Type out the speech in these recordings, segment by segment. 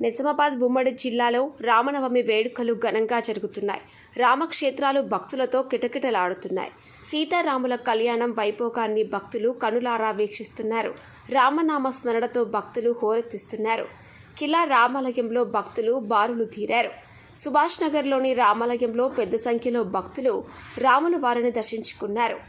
నిజామాబాద్ ఉమ్మడి జిల్లాలో రామనవమి వేడుకలు ఘనంగా జరుగుతున్నాయి. రామక్షేత్రాలు భక్తులతో కిటకిటలాడుతున్నాయి. సీతారాముల కళ్యాణం వైభోగాన్ని భక్తులు కనులారా వీక్షిస్తున్నారు. రామనామ స్మరణతో భక్తులు హోరెత్తిస్తున్నారు. కిలా రామాలయంలో భక్తులు బారులు తీరారు. సుభాష్ నగర్లోని రామాలయంలో పెద్ద సంఖ్యలో భక్తులు రాముల వారిని దర్శించుకున్నారు.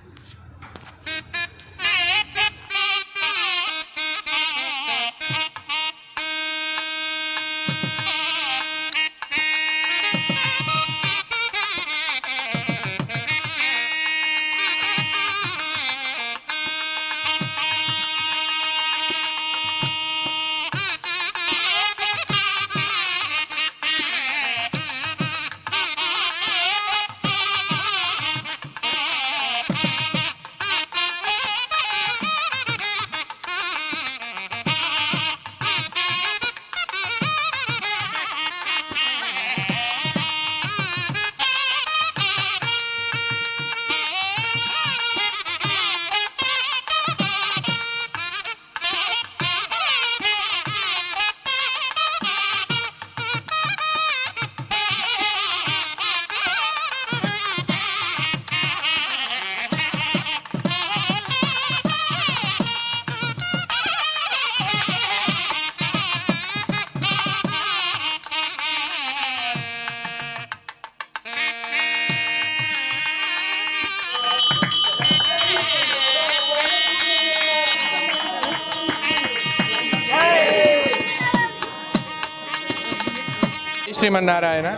శ్రీమన్నారాయణ.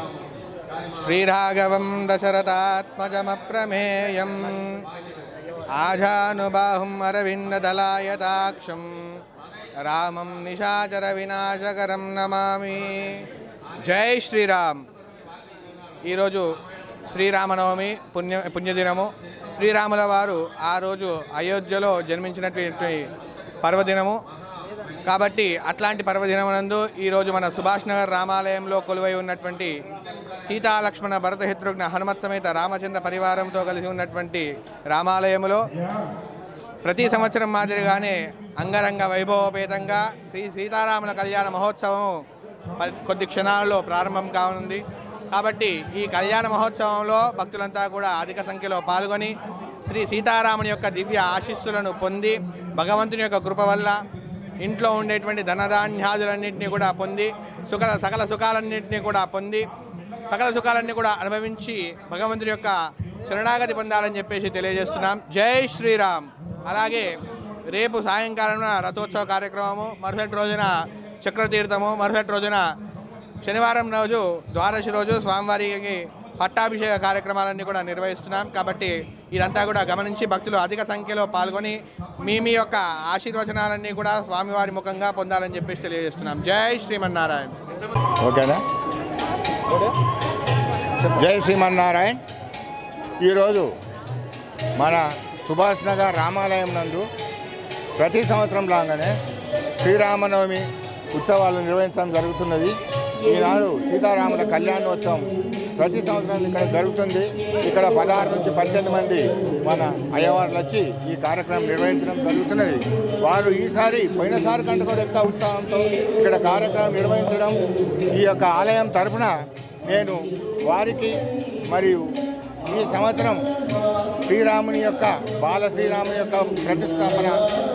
శ్రీరాఘవం దశరథాత్మజమప్రమేయం ఆజానుబాహుం అరవిందదలాయతాక్షం రామం నిశాచర వినాశకరం నమామి. జై శ్రీరామ్. ఈరోజు శ్రీరామనవమి పుణ్యదినము. శ్రీరాముల వారు ఆ రోజు అయోధ్యలో జన్మించినటువంటి పర్వదినము కాబట్టి అట్లాంటి పర్వదినమునందు ఈరోజు మన సుభాష్ నగర్ రామాలయంలో కొలువై ఉన్నటువంటి సీతాలక్ష్మణ భరత శత్రుఘ్న హనుమత్ సమేత రామచంద్ర పరివారంతో కలిసి ఉన్నటువంటి రామాలయంలో ప్రతి సంవత్సరం మాదిరిగానే అంగరంగ వైభవపేతంగా శ్రీ సీతారాముల కళ్యాణ మహోత్సవం కొద్ది క్షణాల్లో ప్రారంభం కానుంది. కాబట్టి ఈ కళ్యాణ మహోత్సవంలో భక్తులంతా కూడా అధిక సంఖ్యలో పాల్గొని శ్రీ సీతారాముని యొక్క దివ్య ఆశీస్సులను పొంది భగవంతుని యొక్క కృప వల్ల ఇంట్లో ఉండేటువంటి ధనధాన్యాదులన్నింటినీ కూడా పొంది సకల సుఖాలన్నింటినీ కూడా పొంది సకల సుఖాలన్నీ కూడా అనుభవించి భగవంతుని యొక్క శరణాగతి పొందాలని చెప్పేసి తెలియజేస్తున్నాం. జై శ్రీరామ్. అలాగే రేపు సాయంకాలం రథోత్సవ కార్యక్రమము, మరుసటి రోజున చక్రతీర్థము, మరుసటి రోజున శనివారం రోజు ద్వాదశి రోజు స్వామివారికి పట్టాభిషేక కార్యక్రమాలన్నీ కూడా నిర్వహిస్తున్నాం. కాబట్టి ఇదంతా కూడా గమనించి భక్తులు అధిక సంఖ్యలో పాల్గొని మీ యొక్క ఆశీర్వచనాలన్నీ కూడా స్వామివారి ముఖంగా పొందాలని చెప్పేసి తెలియజేస్తున్నాం. జై శ్రీమన్నారాయణ. ఓకేనా? జై శ్రీమన్నారాయణ. ఈరోజు మన సుభాష్ నగర్ రామాలయం నందు ప్రతి సంవత్సరం లాగానే శ్రీరామనవమి ఉత్సవాలు నిర్వహించడం జరుగుతున్నది. ఈనాడు సీతారాముల కళ్యాణోత్సవం ప్రతి సంవత్సరం ఇక్కడ జరుగుతుంది. ఇక్కడ 16 నుంచి 18 మంది మన అయ్యవార్లు వచ్చి ఈ కార్యక్రమం నిర్వహించడం జరుగుతున్నది. వారు ఈసారి పోయినసారి కంటే కూడా ఎక్కువ ఉత్సాహంతో ఇక్కడ కార్యక్రమం నిర్వహించడం ఈ యొక్క ఆలయం తరఫున నేను వారికి మరియు ఈ సంవత్సరం శ్రీరాముని యొక్క బాలశ్రీరాముని యొక్క ప్రతిష్టాపన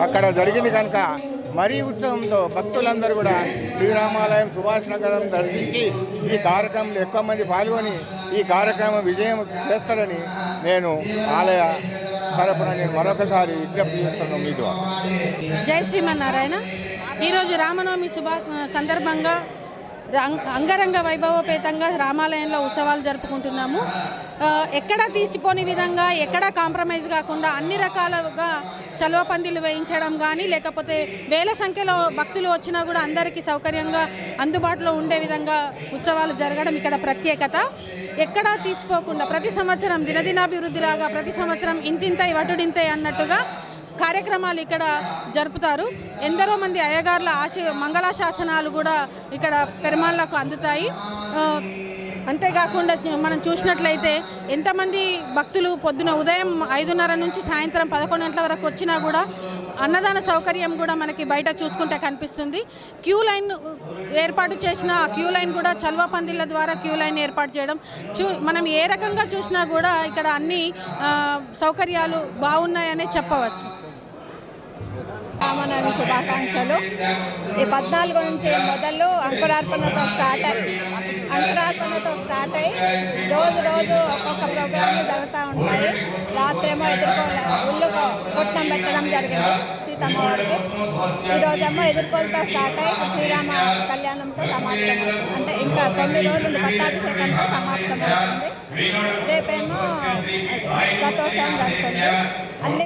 అక్కడ జరిగింది కనుక మరీ ఉత్సవంతో భక్తులందరూ కూడా శ్రీరామాలయం సుభాష్ నగరం దర్శించి ఈ కార్యక్రమంలో ఎక్కువ మంది పాల్గొని ఈ కార్యక్రమం విజయం చేస్తారని నేను ఆలయ తరపున నేను మరొకసారి విజ్ఞప్తి చేస్తున్నాను మీ ద్వారా. జై శ్రీమన్నారాయణ. ఈరోజు రామనవమి సందర్భంగా అంగరంగ వైభవపేతంగా రామాలయంలో ఉత్సవాలు జరుపుకుంటున్నాము. ఎక్కడా తీసిపోని విధంగా ఎక్కడా కాంప్రమైజ్ కాకుండా అన్ని రకాలుగా చలువ పందిళ్ళు వేయించడం కానీ లేకపోతే వేల సంఖ్యలో భక్తులు వచ్చినా కూడా అందరికీ సౌకర్యంగా అందుబాటులో ఉండే విధంగా ఉత్సవాలు జరగడం ఇక్కడ ప్రత్యేకత. ఎక్కడా తీసిపోకుండా ప్రతి సంవత్సరం దినదినాభివృద్ధిలాగా ప్రతి సంవత్సరం ఇంతింతై వటుడింతై అన్నట్టుగా కార్యక్రమాలు ఇక్కడ జరుపుతారు. ఎందరో మంది అయ్యగార్ల మంగళాశాసనాలు కూడా ఇక్కడ పెరుమాళ్లకు అందుతాయి. అంతేకాకుండా మనం చూసినట్లయితే ఎంతమంది భక్తులు పొద్దున ఉదయం 5:30 నుంచి సాయంత్రం 11 గంటల వరకు వచ్చినా కూడా అన్నదాన సౌకర్యం కూడా మనకి బయట చూసుకుంటే కనిపిస్తుంది. క్యూ లైన్ ఏర్పాటు చేసిన ఆ క్యూ లైన్ కూడా చల్వ పందిళ్ళ ద్వారా క్యూ లైన్ ఏర్పాటు చేయడం మనం ఏ రకంగా చూసినా కూడా ఇక్కడ అన్ని సౌకర్యాలు బాగున్నాయనే చెప్పవచ్చు. రామనవమి శుభాకాంక్షలు. ఈ 14 నుంచి మొదలు అంకురార్పణతో స్టార్ట్ అయ్యి రోజు రోజు ఒక్కొక్క ప్రోగ్రాంలు జరుగుతూ ఉంటాయి. రాత్రేమో ఉల్లుకో కొట్టం పెట్టడం జరిగింది సీతమ్మ వారికి. ఈరోజేమో ఎదుర్కోలతో స్టార్ట్ అయ్యి శ్రీరామ కళ్యాణంతో సమాప్తం. అంటే ఇంకా 9 రోజులు పట్టాభిషేకంతో సమాప్తం అవుతుంది. రేపేమో రథోత్సవం జరుగుతుంది. అన్ని